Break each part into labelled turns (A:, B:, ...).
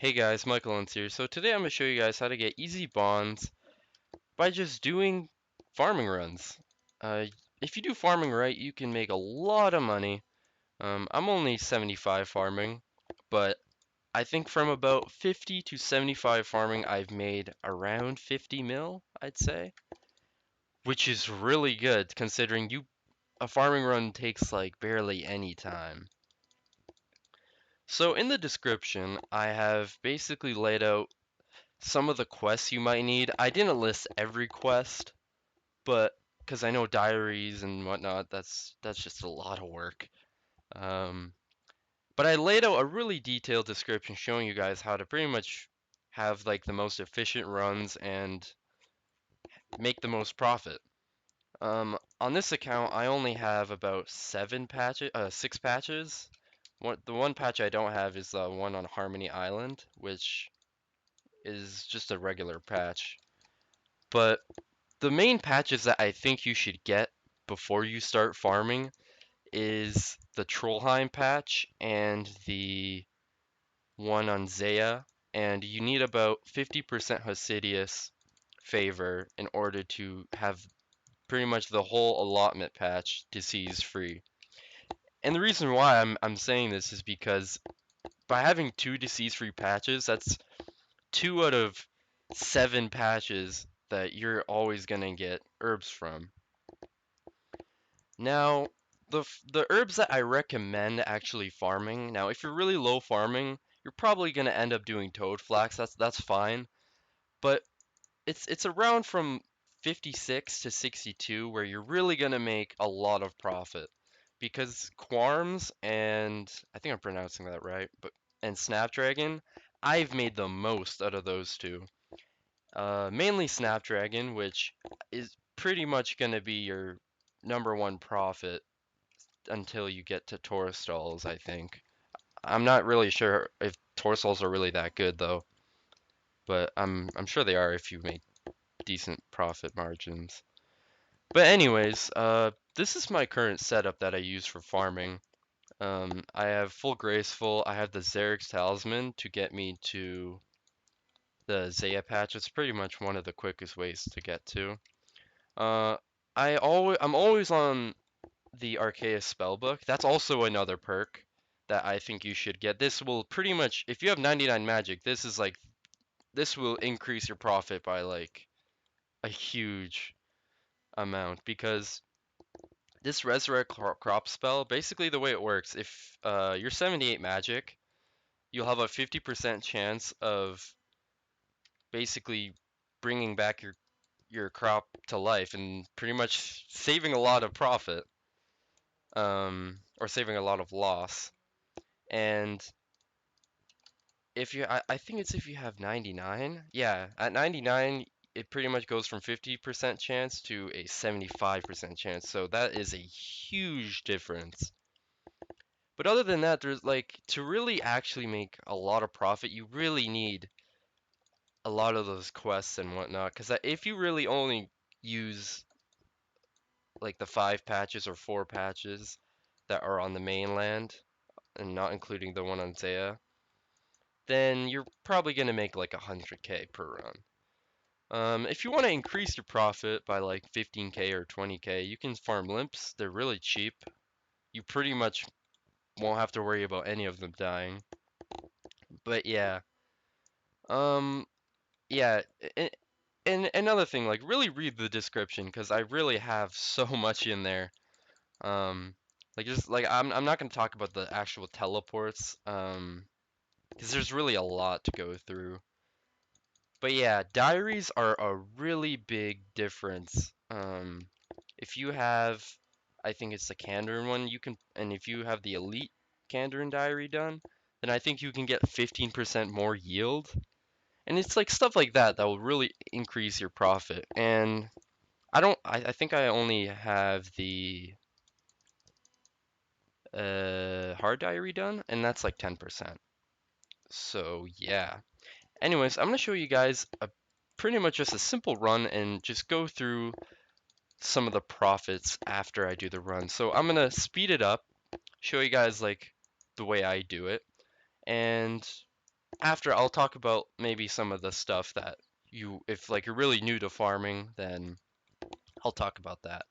A: Hey guys, Michael Unce here. So today I'm going to show you guys how to get easy bonds by just doing farming runs. Uh, if you do farming right, you can make a lot of money. I'm only 75 farming, but I think from about 50 to 75 farming, I've made around 50 mil, I'd say, which is really good considering a farming run takes like barely any time. So in the description, I have basically laid out some of the quests you might need. I didn't list every quest, but because I know diaries and whatnot, that's just a lot of work. But I laid out a really detailed description showing you guys how to pretty much have like the most efficient runs and make the most profit. On this account, I only have about 6 patches. The one patch I don't have is the one on Harmony Island, which is just a regular patch. But the main patches that I think you should get before you start farming is the Trollheim patch and the one on Zaya, and you need about 50% Hosidius favor in order to have pretty much the whole allotment patch disease free. And the reason why I'm saying this is because by having 2 disease free patches, that's 2 out of 7 patches that you're always gonna get herbs from. Now, the herbs that I recommend actually farming. Now, if you're really low farming, you're probably gonna end up doing Toadflax. That's fine, but it's around from 56 to 62 where you're really gonna make a lot of profit because Kwuarms and I think I'm pronouncing that right, and Snapdragon, I've made the most out of those two. Mainly Snapdragon, which is pretty much gonna be your #1 profit until you get to Torstols, I think. I'm not really sure if Torstols are really that good though, but I'm sure they are if you make decent profit margins. But anyways, this is my current setup that I use for farming. I have full graceful. I have the Reqs talisman to get me to the Zaya patch. It's pretty much one of the quickest ways to get to. Uh, I'm always on the Arceuus spellbook. That's also another perk that I think you should get. This will pretty much, if you have 99 magic, this will increase your profit by like a huge amount because this resurrect crop spell, basically the way it works, if you're 78 magic, you'll have a 50% chance of basically bringing back your crop to life and pretty much saving a lot of profit, or saving a lot of loss. And I think it's if you have 99. Yeah, at 99, it pretty much goes from 50% chance to a 75% chance. So that is a huge difference. But other than that, there's like to really actually make a lot of profit, you really need a lot of those quests and whatnot. Because if you really only use like the 5 patches or 4 patches that are on the mainland, and not including the one on Zaya, then you're probably going to make like 100k per run. If you want to increase your profit by like 15k or 20k, you can farm limps. They're really cheap. You pretty much won't have to worry about any of them dying. But yeah, um, yeah, and another thing, like really read the description because I really have so much in there. Um, like just like I'm not gonna talk about the actual teleports, because there's really a lot to go through. But yeah, diaries are a really big difference. If you have, I think it's the Kandarin one, and if you have the elite Kandarin diary done, then I think you can get 15% more yield. And it's like stuff like that that will really increase your profit. And I think I only have the hard diary done, and that's like 10%. So yeah. Anyways, I'm gonna show you guys a pretty much just a simple run and just go through some of the profits after I do the run. So I'm gonna speed it up, show you guys like the way I do it, and after I'll talk about maybe some of the stuff that if like you're really new to farming, then I'll talk about that.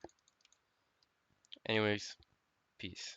A: Anyways, peace.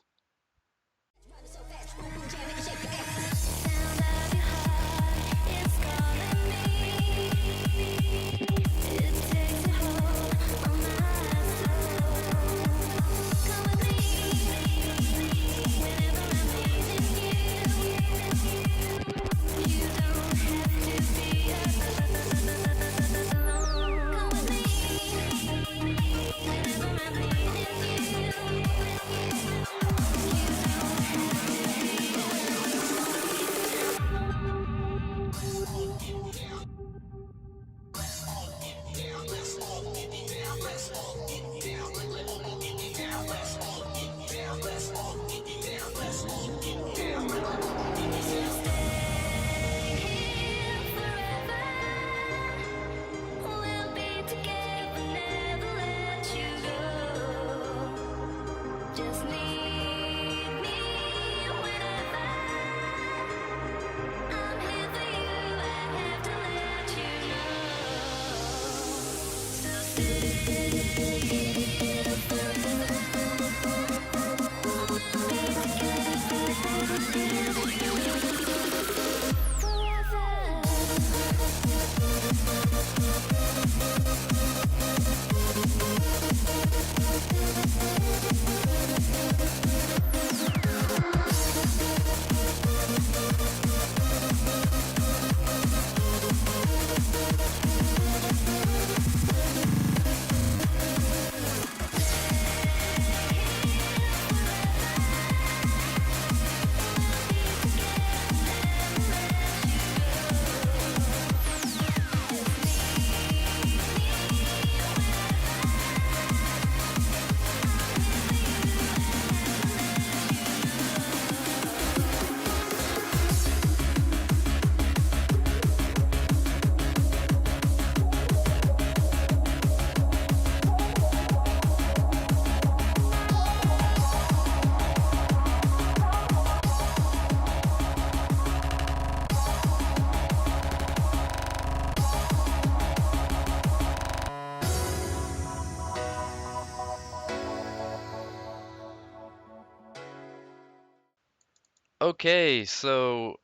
A: Okay, so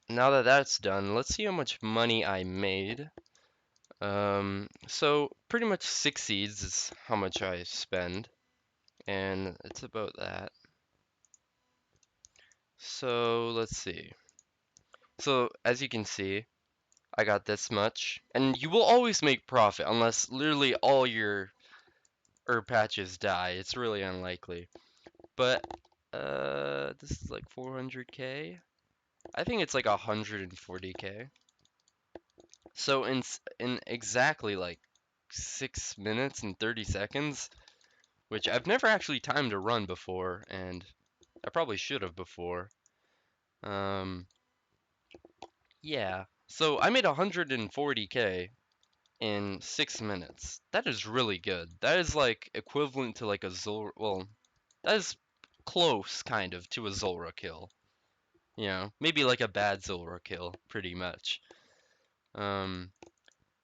A: now that that's done, let's see how much money I made. So pretty much 6 seeds is how much I spend, and it's about that. So let's see. So as you can see, I got this much, and you will always make profit unless literally all your herb patches die. It's really unlikely. But this is like 400k. I think it's like 140k. So in exactly like 6 minutes and 30 seconds, which I've never actually timed a run before, and I probably should have before. Um, yeah. So I made 140k in 6 minutes. That is really good. That is like equivalent to like a Zol. Well, that is close, kind of, to a Zulrah kill. You know, maybe like a bad Zulrah kill, pretty much. Um,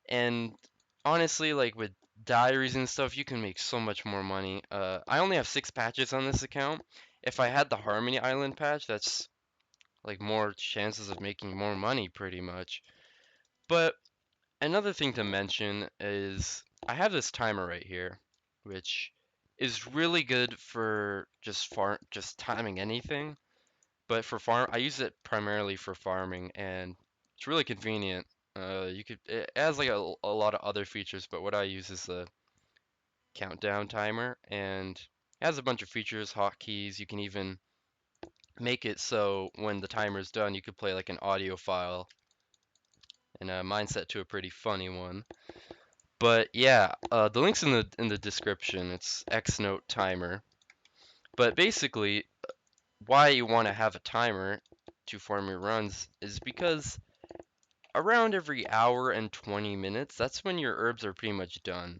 A: and honestly, like with diaries and stuff, you can make so much more money. I only have 6 patches on this account. If I had the Harmony Island patch, that's like more chances of making more money, pretty much. But another thing to mention is I have this timer right here, which is really good for just timing anything. But for farm, I use it primarily for farming, and it's really convenient. It has like a lot of other features, but what I use is the countdown timer, and it has a bunch of features, hotkeys. You can even make it so when the timer's done, you could play like an audio file, and mine's set to a pretty funny one. But yeah, the link's in the description. It's Xnote timer. But basically, why you want to have a timer to farm your runs is because around every hour and 20 minutes, that's when your herbs are pretty much done.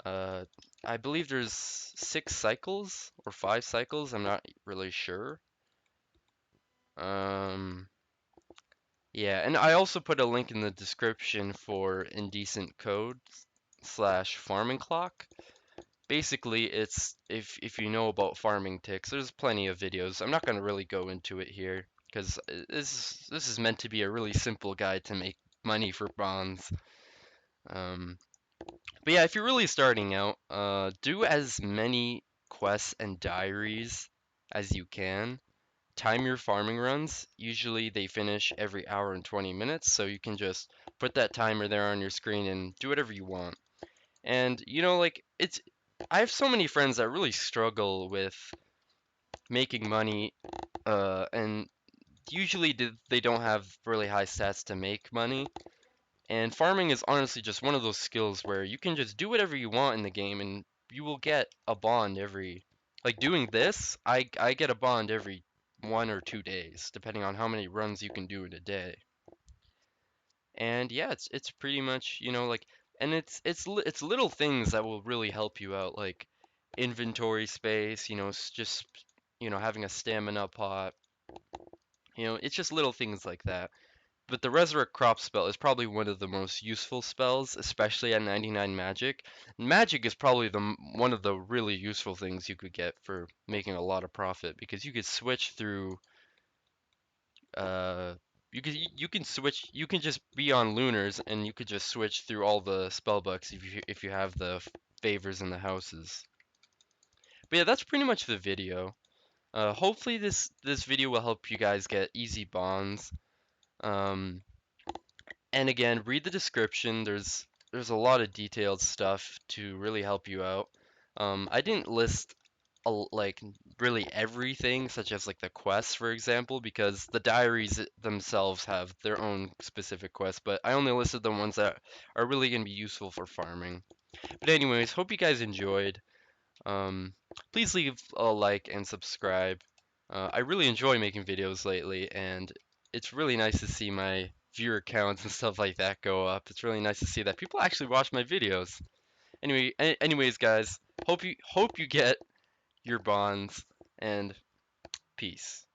A: Uh, I believe there's 6 cycles or 5 cycles. I'm not really sure. Um, yeah, and I also put a link in the description for indecent code slash farming clock. Basically, it's if you know about farming ticks, there's plenty of videos. I'm not going to really go into it here because this is meant to be a really simple guide to make money for bonds. Um, but yeah, if you're really starting out, do as many quests and diaries as you can. Time your farming runs. Usually they finish every hour and 20 minutes, so you can just put that timer there on your screen and do whatever you want. And like I have so many friends that really struggle with making money, and usually they don't have really high stats to make money. And farming is honestly just one of those skills where you can just do whatever you want in the game and you will get a bond every, like doing this, I get a bond every 1 or 2 days, depending on how many runs you can do in a day. And yeah, it's pretty much, like, and it's little things that will really help you out, like inventory space, just having a stamina pot, it's just little things like that. But the Resurrect Crop spell is probably one of the most useful spells, especially at 99 magic. Magic is probably one of the really useful things you could get for making a lot of profit because you could switch through uh you can just be on lunars and you could just switch through all the spell books if you have the favors in the houses. But yeah, that's pretty much the video. Hopefully this video will help you guys get easy bonds. Um, And again, read the description. There's a lot of detailed stuff to really help you out. I didn't list like really everything, such as like the quests, for example, because the diaries themselves have their own specific quests, but I only listed the ones that are really going to be useful for farming. But anyways, hope you guys enjoyed. Um, Please leave a like and subscribe. I really enjoy making videos lately, and it's really nice to see my viewer counts and stuff like that go up. It's really nice to see that people actually watch my videos. Anyways, guys, hope you get your bonds and peace.